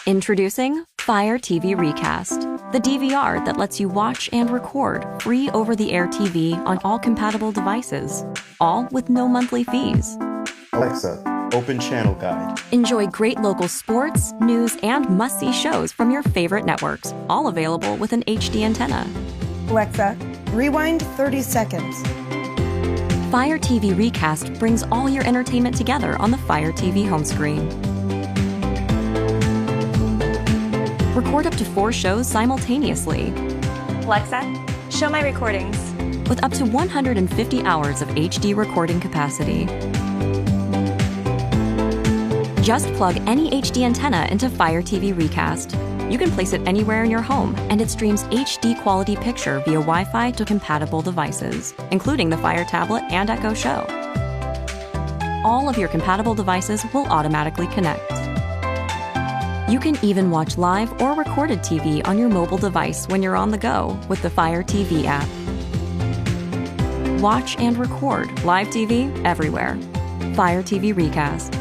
Introducing Fire TV Recast, the DVR that lets you watch and record free over-the-air TV on all compatible devices, all with no monthly fees. Alexa, open Channel Guide. Enjoy great local sports, news, and must-see shows from your favorite networks, all available with an HD antenna. Alexa, rewind 30 seconds. Fire TV Recast brings all your entertainment together on the Fire TV home screen. Record up to 4 shows simultaneously. Alexa, show my recordings. With up to 150 hours of HD recording capacity. Just plug any HD antenna into Fire TV Recast. You can place it anywhere in your home, and it streams HD quality picture via Wi-Fi to compatible devices, including the Fire tablet and Echo Show. All of your compatible devices will automatically connect. You can even watch live or recorded TV on your mobile device when you're on the go with the Fire TV app. Watch and record live TV everywhere. Fire TV Recast.